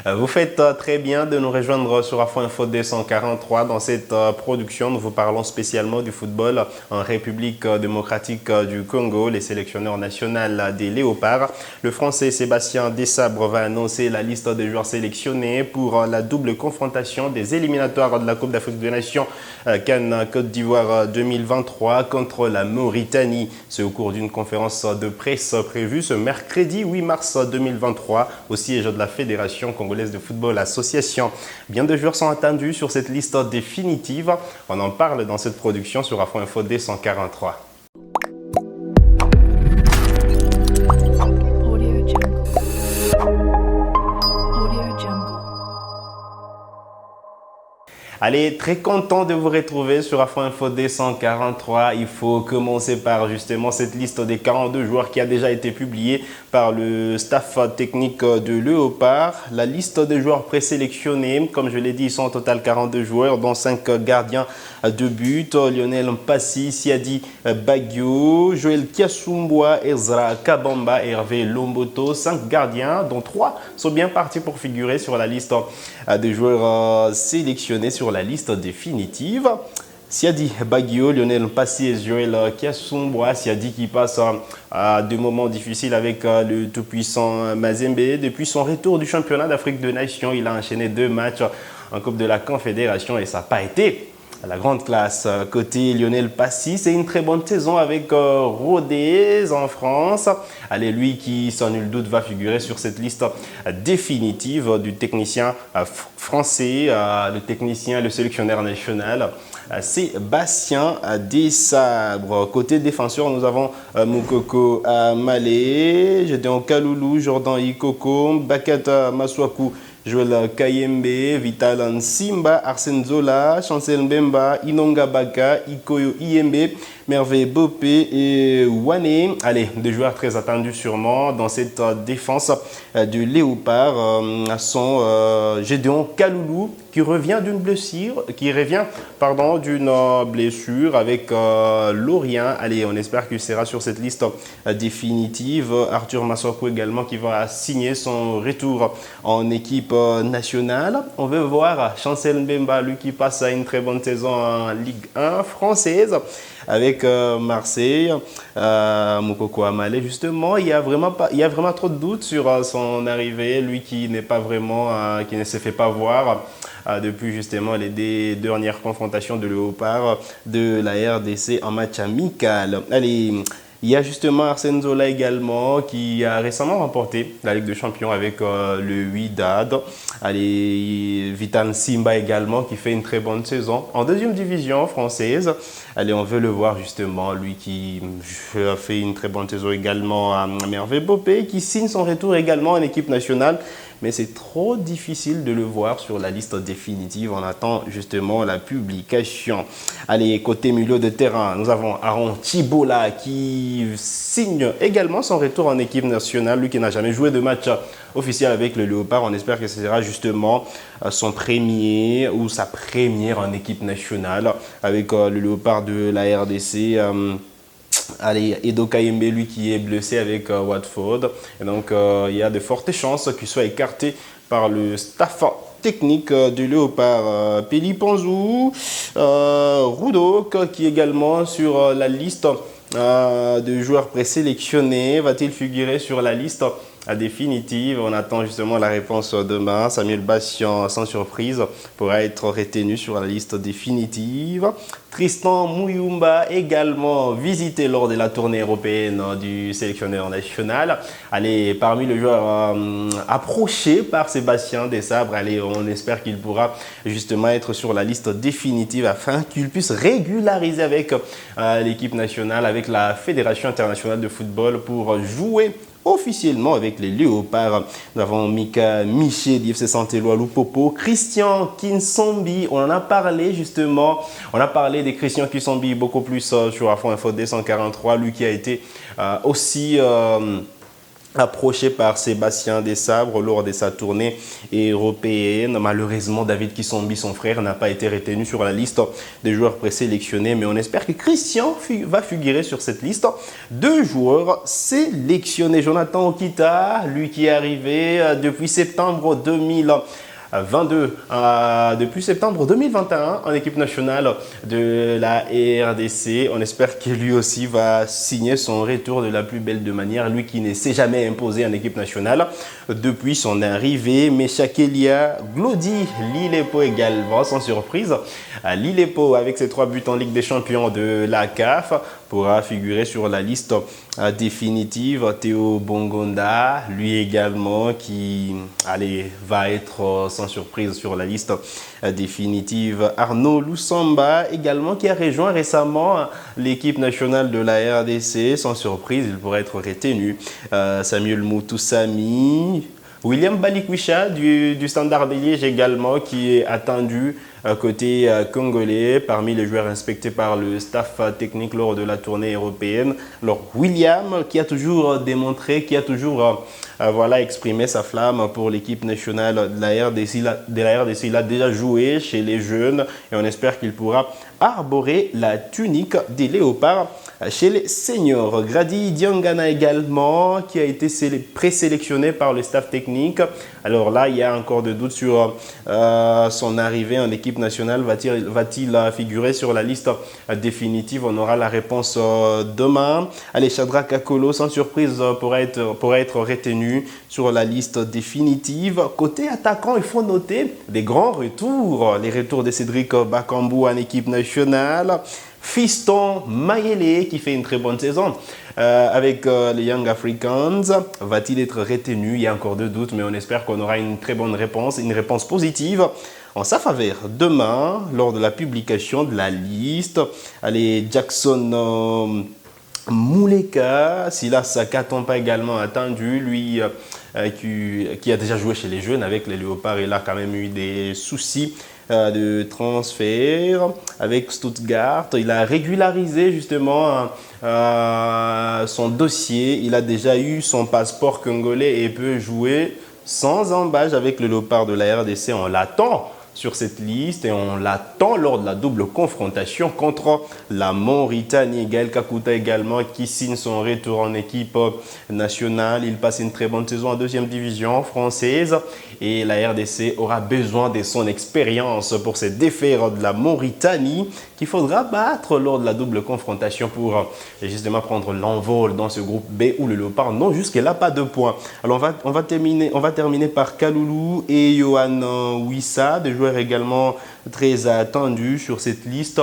Vous faites très bien de nous rejoindre sur Afro Info 243. Dans cette production, nous vous parlons spécialement du football en République démocratique du Congo. Les sélectionneurs nationaux des Léopards. Le Français Sébastien Desabre va annoncer la liste des joueurs sélectionnés pour la double confrontation des éliminatoires de la Coupe d'Afrique des Nations Cannes Côte d'Ivoire 2023 contre la Mauritanie. C'est au cours d'une conférence de presse prévue ce mercredi 8 mars 2023 au siège de la Fédération congolaise de football association. Bien de joueurs sont attendus sur cette liste définitive. On en parle dans cette production sur Afro Info 243. Allez, très content de vous retrouver sur Afro Info 243. Il faut commencer par justement cette liste des 42 joueurs qui a déjà été publiée par le staff technique de Léopard. La liste des joueurs présélectionnés, comme je l'ai dit, ils sont au total 42 joueurs, dont 5 gardiens de but. Lionel Mpassi, Siadi Bagio, Joël Kiasumboa, Ezra Kabamba, Hervé Lomboto. 5 gardiens, dont 3 sont bien partis pour figurer sur la liste des joueurs sélectionnés sur la liste définitive. Siadi Bagio, Lionel Mpassi et Joël Kiasumboa. Siadi qui passe à des moments difficiles avec le tout-puissant Mazembe. Depuis son retour du championnat d'Afrique des Nations, il a enchaîné 2 matchs en Coupe de la Confédération et ça n'a pas été la grande classe. Côté Lionel Mpassi, c'est une très bonne saison avec Rodez en France. Allez, lui qui, sans nul doute, va figurer sur cette liste définitive du technicien français, le sélectionneur national, Sébastien Desabre. Côté défenseur, nous avons Moukoko Malé, Gédéon Kaloulou, Jordan Ikoko, Bakata Maswaku, Joël Kayembe, Vital Nsimba, Arsène Zola, Chancel Mbemba, Inonga Baka, Ikoyo Iyembe, Merveille Bopé et Wane. Allez, des joueurs très attendus sûrement dans cette défense de Léopard sont Gédéon Kaloulou qui revient d'une blessure, d'une blessure avec Lorient. Allez, on espère qu'il sera sur cette liste définitive. Arthur Massakou également qui va signer son retour en équipe nationale. On veut voir Chancel Mbemba, lui qui passe à une très bonne saison en Ligue 1 française avec Marseille. Moukoko Amale, justement, il y a vraiment trop de doutes sur son arrivée, lui qui n'est pas vraiment, qui ne se fait pas voir depuis justement les dernières confrontations de Léopard de la RDC en match amical. Allez, il y a justement Arsène Zola également qui a récemment remporté la Ligue des Champions avec le Wydad. Allez, Vital Simba également qui fait une très bonne saison en deuxième division française. Allez, on veut le voir justement, lui qui a fait une très bonne saison également à Merveille Bopé, qui signe son retour également en équipe nationale. Mais c'est trop difficile de le voir sur la liste définitive. On attend justement la publication. Allez, côté milieu de terrain, nous avons Aaron Chibola qui signe également son retour en équipe nationale. Lui qui n'a jamais joué de match officiel avec le Léopard. On espère que ce sera justement son premier ou sa première en équipe nationale avec le Léopard de la RDC. Allez, Edo Kayembe, lui qui est blessé avec Watford. Et donc, il y a de fortes chances qu'il soit écarté par le staff technique du Léopard. Peli Panzou, Roudok, qui est également sur la liste de joueurs présélectionnés. Va-t-il figurer sur la liste définitive? On attend justement la réponse demain. Samuel Bassian, sans surprise, pourra être retenu sur la liste définitive. Tristan Mouyumba également visité lors de la tournée européenne du sélectionneur national. Allez, parmi les joueurs approchés par Sébastien Desabre, allez, on espère qu'il pourra justement être sur la liste définitive afin qu'il puisse régulariser avec l'équipe nationale, avec la Fédération internationale de football pour jouer officiellement avec les Léopards. Nous avons Mika Miché d'IFC Santé-Loa Lupopo, Christian Kinsombi, on en a parlé justement, on a parlé des Christian Kinsombi beaucoup plus sur Afro Info 243, lui qui a été aussi approché par Sébastien Desabre lors de sa tournée européenne. Malheureusement, David Kissombi, son frère, n'a pas été retenu sur la liste des joueurs présélectionnés, mais on espère que Christian va figurer sur cette liste. 2 joueurs sélectionnés. Jonathan Okita, lui qui est arrivé depuis septembre 2022, depuis septembre 2021 en équipe nationale de la RDC. On espère que lui aussi va signer son retour de la plus belle de manière. Lui qui ne s'est jamais imposé en équipe nationale depuis son arrivée. Meshak Elia, Glody Lilepo également, sans surprise. Lilepo, avec ses 3 buts en Ligue des Champions de la CAF, pourra figurer sur la liste définitive. Théo Bongonda, lui également, qui va être sans surprise sur la liste définitive. Arnaud Lusamba également, qui a rejoint récemment l'équipe nationale de la RDC. Sans surprise, il pourrait être retenu. Samuel Moutoussami, William Balikwisha du Standard de Liège également, qui est attendu côté congolais parmi les joueurs inspectés par le staff technique lors de la tournée européenne. Alors William, qui a toujours démontré, qui a toujours exprimé sa flamme pour l'équipe nationale de la RDC. Il a déjà joué chez les jeunes et on espère qu'il pourra arborer la tunique des léopards chez les seniors. Grady Diangana également, qui a été présélectionné par le staff technique. Alors là, il y a encore de doutes sur son arrivée en équipe nationale. Va-t-il figurer sur la liste définitive? On aura la réponse demain. Allez, Shadrack Kakolo, sans surprise, pourrait être retenu sur la liste définitive. Côté attaquant, il faut noter des grands retours. Les retours de Cédric Bakambu en équipe nationale. Fiston Mayele qui fait une très bonne saison avec les Young Africans. Va-t-il être retenu? Il y a encore de doutes, mais on espère qu'on aura une très bonne réponse, une réponse positive en sa faveur demain lors de la publication de la liste. Allez, Jackson Mouleka, Silas Katompa également attendu, lui qui a déjà joué chez les jeunes avec les Léopards. Il a quand même eu des soucis de transfert avec Stuttgart. Il a régularisé justement son dossier. Il a déjà eu son passeport congolais et peut jouer sans embâche avec le Léopard de la RDC. On l'attend sur cette liste et on l'attend lors de la double confrontation contre la Mauritanie. Gaël Kakuta également qui signe son retour en équipe nationale. Il passe une très bonne saison en 2e division française et la RDC aura besoin de son expérience pour se défaire de la Mauritanie qu'il faudra battre lors de la double confrontation pour justement prendre l'envol dans ce groupe B où le Léopard non jusque-là pas de points. Alors on va terminer par Kaloulou et Johan Wissa, des joueurs également très attendus sur cette liste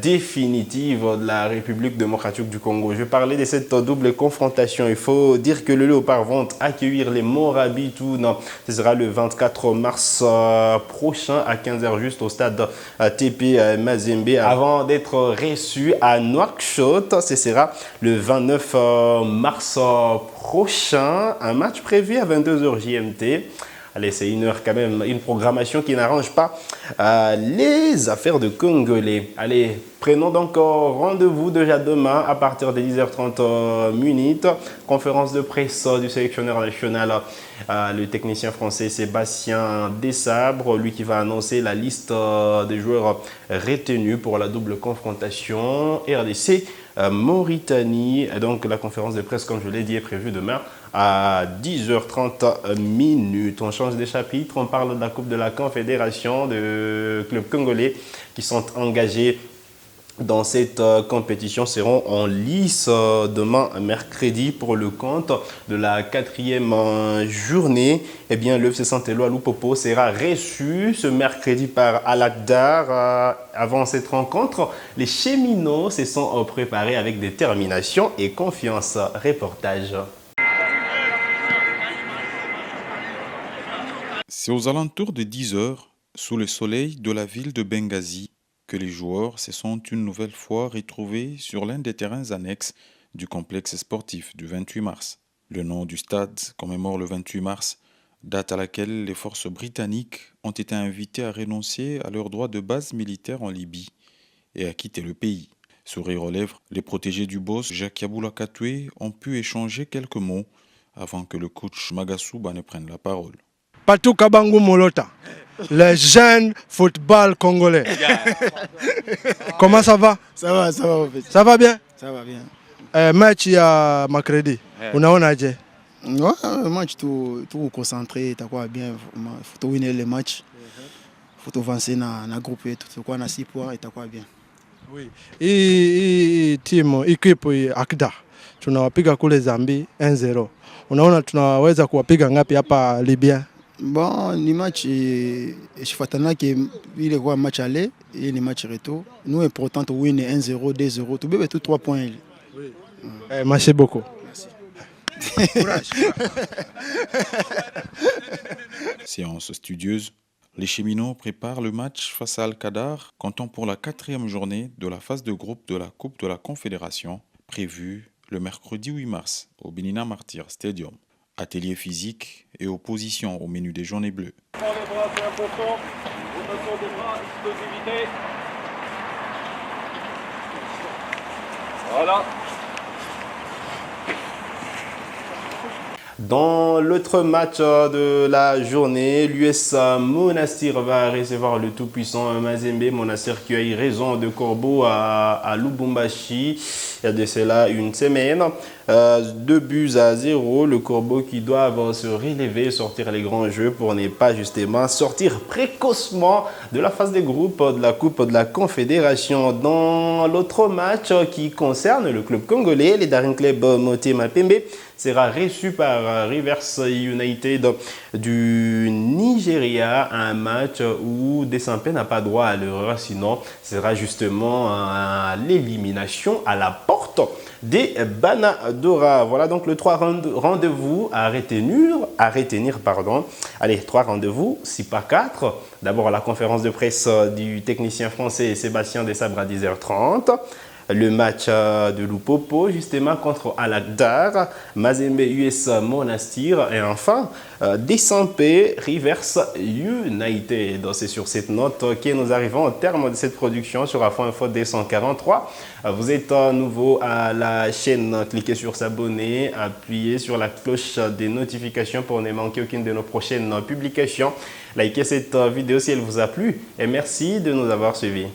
définitive de la République démocratique du Congo. Je parlais de cette double confrontation. Il faut dire que le Léopard vont accueillir les Morabitoun. Ce sera le 24 mars prochain à 15h juste au stade TP Mazembe avant d'être reçu à Nouakchott. Ce sera le 29 mars prochain. Un match prévu à 22h GMT. Allez, c'est une heure quand même, une programmation qui n'arrange pas les affaires de Congolais. Allez, prenons donc rendez-vous déjà demain à partir de 10h30 minutes. Conférence de presse du sélectionneur national, le technicien français Sébastien Desabre, lui qui va annoncer la liste des joueurs retenus pour la double confrontation RDC Mauritanie. Et donc la conférence de presse, comme je l'ai dit, est prévue demain à 10h30 minutes. On change de chapitre, on parle de la Coupe de la Confédération de clubs congolais qui sont engagés dans cette compétition seront en lice demain mercredi pour le compte de la 4e journée. Eh bien, le FC Saint-Éloi Lupopo sera reçu ce mercredi par Al-Akdar. Avant cette rencontre, les cheminots se sont préparés avec détermination et confiance. Reportage. C'est aux alentours de 10 heures, sous le soleil de la ville de Benghazi, que les joueurs se sont une nouvelle fois retrouvés sur l'un des terrains annexes du complexe sportif du 28 mars. Le nom du stade commémore le 28 mars, date à laquelle les forces britanniques ont été invitées à renoncer à leur droit de base militaire en Libye et à quitter le pays. Sourire aux lèvres, les protégés du boss Jacques Yaboula Katoué ont pu échanger quelques mots avant que le coach Magasuba ne prenne la parole. Patou Kabangou Molota, le jeune football congolais. Comment ça va? Ça va, Ça va bien? ça va bien. Match ya mercredi. Unaonaje? Ouais, match tout concentré, t'as quoi bien, faut winner le match. Faut avancer dans le groupe et tout quoi, on a 6 points et t'as quoi bien. Oui. Hii timu equipe Akda tunawapiga kule Zambia 1-0. Unaona tunaweza kuwapiga ngapi hapa Libya? Bon, ni match je fatana que il est quoi match aller et ni match retour. Nous important de win 1-0, 2-0, tout bébé tout 3 points. Oui. Merci beaucoup. Merci. Courage. Séance studieuse. Les cheminots préparent le match face à Al-Qadar, comptant pour la 4e journée de la phase de groupe de la Coupe de la Confédération, prévue le mercredi 8 mars au Benina Martyr Stadium. Atelier physique et opposition au menu des jaunes et bleus. Les bras, c'est important. Rotation des bras, explosivité. Voilà. Dans l'autre match de la journée, l'US Monastir va recevoir le tout-puissant Mazembe. Monastir qui a eu raison de Corbeau à Lubumbashi il y a de cela une semaine. 2-0. Le Corbeau qui doivent se relever, sortir les grands jeux pour ne pas justement sortir précocement de la phase des groupes de la Coupe de la Confédération. Dans l'autre match qui concerne le club congolais, les Daring Club Motema Pembe sera reçu par Rivers United du Nigeria, un match où Desampé n'a pas droit à l'erreur, sinon ce sera justement l'élimination à la porte des Banadora. Voilà donc le 3 rendez-vous à retenir. Allez, 3 rendez-vous, 6 pas 4. D'abord la conférence de presse du technicien français Sébastien Desabre à 10h30. Le match de Lupopo justement contre Al-Akdar, Mazembe US Monastir et enfin Desampé Rivers United. C'est sur cette note que nous arrivons au terme de cette production sur Afro Info 243. Vous êtes nouveau à la chaîne, cliquez sur s'abonner, appuyez sur la cloche des notifications pour ne manquer aucune de nos prochaines publications. Likez cette vidéo si elle vous a plu et merci de nous avoir suivis.